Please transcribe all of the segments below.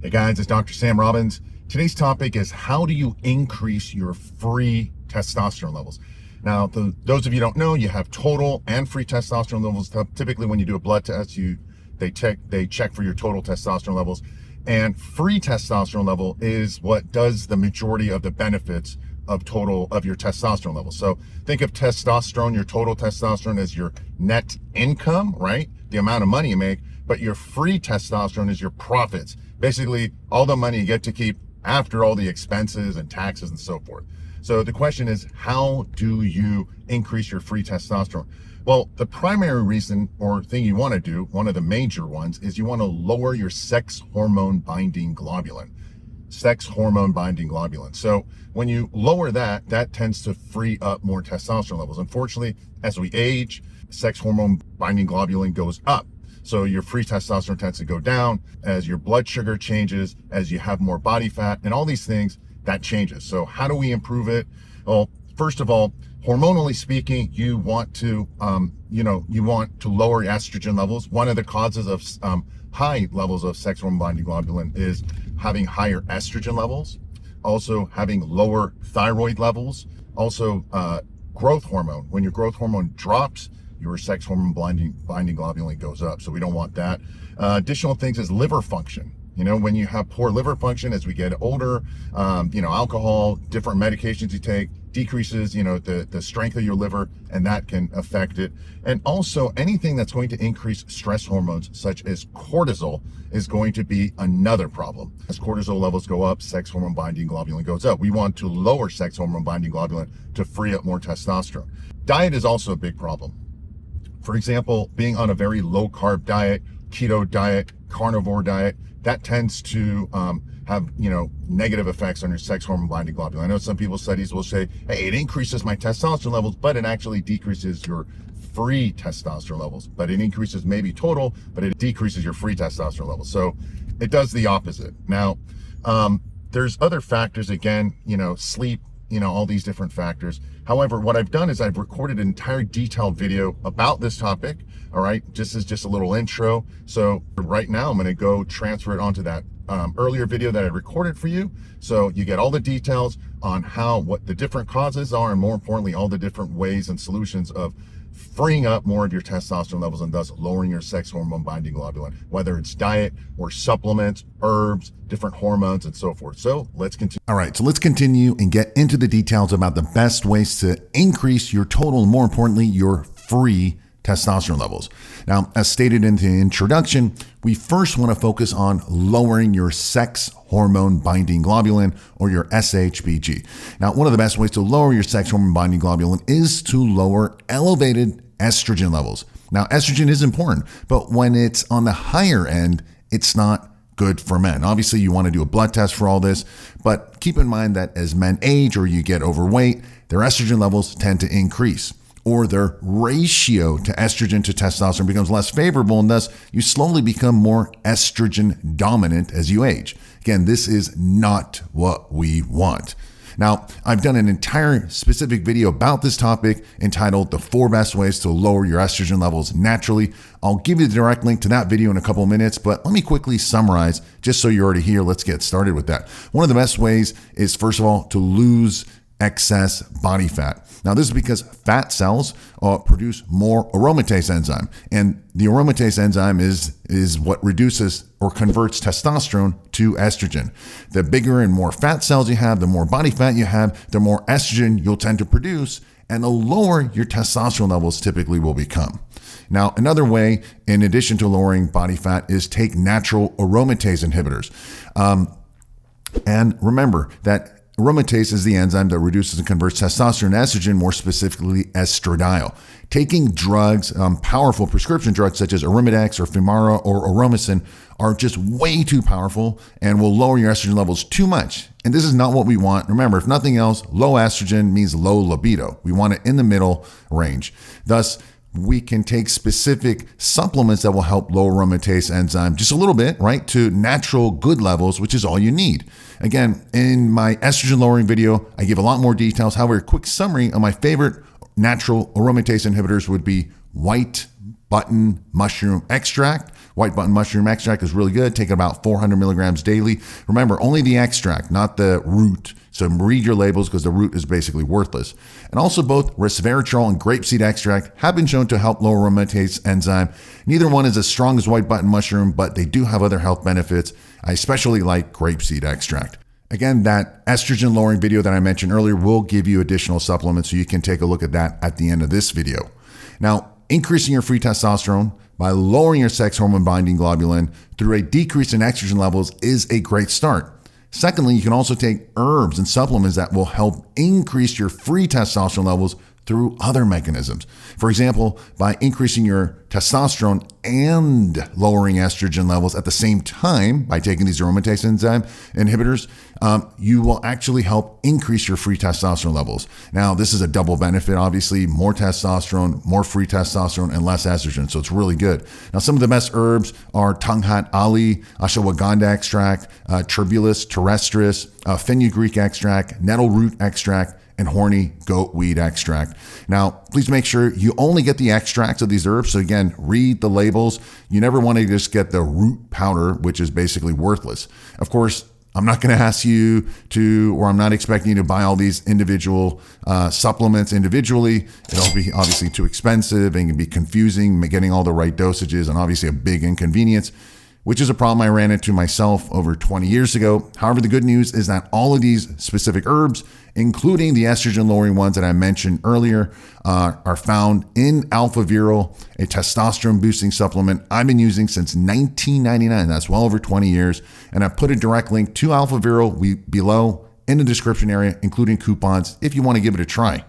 Hey guys, it's Dr. Sam Robbins. Today's topic is how do you increase your free testosterone levels? Now, those of you who don't know, you have total and free testosterone levels. Typically, when you do a blood test, they check for your total testosterone levels. And free testosterone level is what does the majority of the benefits of your testosterone levels. So think of testosterone, your total testosterone, as your net income, right? The amount of money you make. But your free testosterone is your profits. Basically, all the money you get to keep after all the expenses and taxes and so forth. So the question is, how do you increase your free testosterone? Well, the primary reason or thing you want to do, one of the major ones, is you want to lower your sex hormone binding globulin. Sex hormone binding globulin. So when you lower that, that tends to free up more testosterone levels. Unfortunately, as we age, sex hormone binding globulin goes up. So your free testosterone tends to go down as your blood sugar changes, as you have more body fat, and all these things, that changes. So how do we improve it? Well, first of all, hormonally speaking, you want to lower your estrogen levels. One of the causes of high levels of sex hormone binding globulin is having higher estrogen levels, also having lower thyroid levels, also growth hormone. When your growth hormone drops, your sex hormone binding globulin goes up. So we don't want that. Additional things is liver function. You know, when you have poor liver function as we get older, alcohol, different medications you take decreases, the strength of your liver, and that can affect it. And also anything that's going to increase stress hormones, such as cortisol, is going to be another problem. As cortisol levels go up, sex hormone binding globulin goes up. We want to lower sex hormone binding globulin to free up more testosterone. Diet is also a big problem. For example, being on a very low carb diet, keto diet, carnivore diet, that tends to have negative effects on your sex hormone binding globulin. I know some people's studies will say, hey, it increases my testosterone levels, but it actually decreases your free testosterone levels. But it increases maybe total, but it decreases your free testosterone levels. So it does the opposite. Now, there's other factors, again, sleep, all these different factors. However, what I've done is I've recorded an entire detailed video about this topic. All right, just as a little intro. So right now I'm going to go transfer it onto that earlier video that I recorded for you. So you get all the details on what the different causes are, and more importantly, all the different ways and solutions of freeing up more of your testosterone levels and thus lowering your sex hormone binding globulin, whether it's diet or supplements, herbs, different hormones, and so forth. So let's continue. All right, so let's continue and get into the details about the best ways to increase your total, and more importantly, your free testosterone levels. Now, as stated in the introduction, we first want to focus on lowering your sex hormone binding globulin, or your SHBG. Now, one of the best ways to lower your sex hormone binding globulin is to lower elevated estrogen levels. Now, estrogen is important, but when it's on the higher end, it's not good for men. Obviously, you want to do a blood test for all this, but keep in mind that as men age or you get overweight, their estrogen levels tend to increase, or their ratio to estrogen to testosterone becomes less favorable, and thus you slowly become more estrogen dominant as you age. Again, this is not what we want. Now, I've done an entire specific video about this topic entitled The 4 Best Ways to Lower Your Estrogen Levels Naturally. I'll give you the direct link to that video in a couple of minutes, but let me quickly summarize just so you're already here. Let's get started with that. One of the best ways is, first of all, to lose excess body fat. Now, this is because fat cells produce more aromatase enzyme, and the aromatase enzyme is what reduces or converts testosterone to estrogen. The bigger and more fat cells you have, the more body fat you have, the more estrogen you'll tend to produce, and the lower your testosterone levels typically will become. Now, another way, in addition to lowering body fat, is take natural aromatase inhibitors. And remember that aromatase is the enzyme that reduces and converts testosterone to estrogen, more specifically estradiol. Taking drugs, powerful prescription drugs such as Arimidex or Femara or Aromasin, are just way too powerful and will lower your estrogen levels too much. And this is not what we want. Remember, if nothing else, low estrogen means low libido. We want it in the middle range. Thus, we can take specific supplements that will help lower aromatase enzyme just a little bit, right, to natural good levels, which is all you need. Again, in my estrogen lowering video, I give a lot more details. However, a quick summary of my favorite natural aromatase inhibitors would be white button mushroom extract. White button mushroom extract is really good. Take about 400 milligrams daily. Remember, only the extract, not the root. So read your labels because the root is basically worthless. And also both resveratrol and grapeseed extract have been shown to help lower aromatase enzyme. Neither one is as strong as white button mushroom, but they do have other health benefits. I especially like grapeseed extract. Again, that estrogen lowering video that I mentioned earlier will give you additional supplements, so you can take a look at that at the end of this video. Now, increasing your free testosterone by lowering your sex hormone binding globulin through a decrease in estrogen levels is a great start. Secondly, you can also take herbs and supplements that will help increase your free testosterone levels through other mechanisms. For example, by increasing your testosterone and lowering estrogen levels at the same time by taking these aromatase enzyme inhibitors, you will actually help increase your free testosterone levels. Now, this is a double benefit, obviously, more testosterone, more free testosterone, and less estrogen. So it's really good. Now, some of the best herbs are Tanghat Ali, ashwagandha extract, Tribulus terrestris, fenugreek extract, nettle root extract, and horny goat weed extract. Now, please make sure you only get the extracts of these herbs. So again, read the labels. You never want to just get the root powder, which is basically worthless. Of course, I'm not going to ask you to, or I'm not expecting you to buy all these individual supplements individually. It'll be obviously too expensive and can be confusing, getting all the right dosages, and obviously a big inconvenience, which is a problem I ran into myself over 20 years ago. However, the good news is that all of these specific herbs, including the estrogen lowering ones that I mentioned earlier, are found in AlphaViril, a testosterone boosting supplement I've been using since 1999. That's well over 20 years. And I've put a direct link to AlphaViril below in the description area, including coupons if you want to give it a try.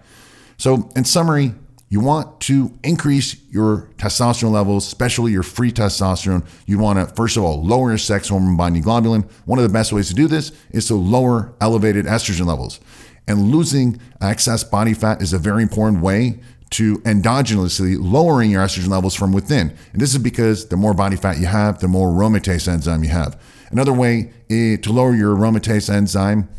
So in summary, you want to increase your testosterone levels, especially your free testosterone. You want to, first of all, lower your sex hormone binding globulin. One of the best ways to do this is to lower elevated estrogen levels. And losing excess body fat is a very important way to endogenously lowering your estrogen levels from within. And this is because the more body fat you have, the more aromatase enzyme you have. Another way to lower your aromatase enzyme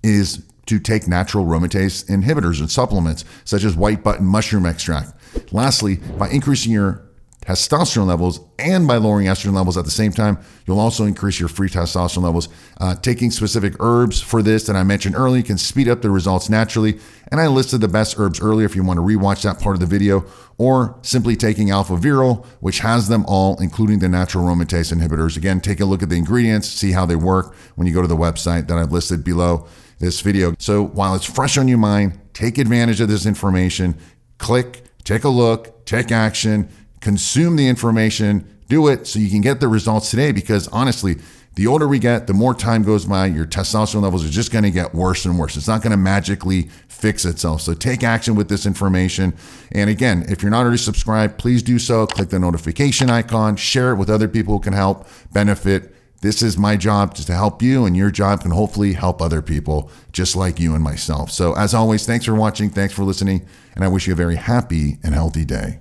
is to take natural aromatase inhibitors and supplements such as white button mushroom extract. Lastly, by increasing your testosterone levels and by lowering estrogen levels at the same time, you'll also increase your free testosterone levels. Taking specific herbs for this that I mentioned earlier can speed up the results naturally. And I listed the best herbs earlier if you want to rewatch that part of the video, or simply taking AlphaViril, which has them all, including the natural aromatase inhibitors. Again, take a look at the ingredients, see how they work when you go to the website that I've listed below this video. So while it's fresh on your mind, take advantage of this information. Click, take a look, take action, consume the information, do it so you can get the results today, because honestly, the older we get, the more time goes by, your testosterone levels are just going to get worse and worse. It's not going to magically fix itself. So take action with this information. And again, if you're not already subscribed, please do so. Click the notification icon, share it with other people who can help benefit. This is my job, just to help you, and your job can hopefully help other people just like you and myself. So as always, thanks for watching. Thanks for listening. And I wish you a very happy and healthy day.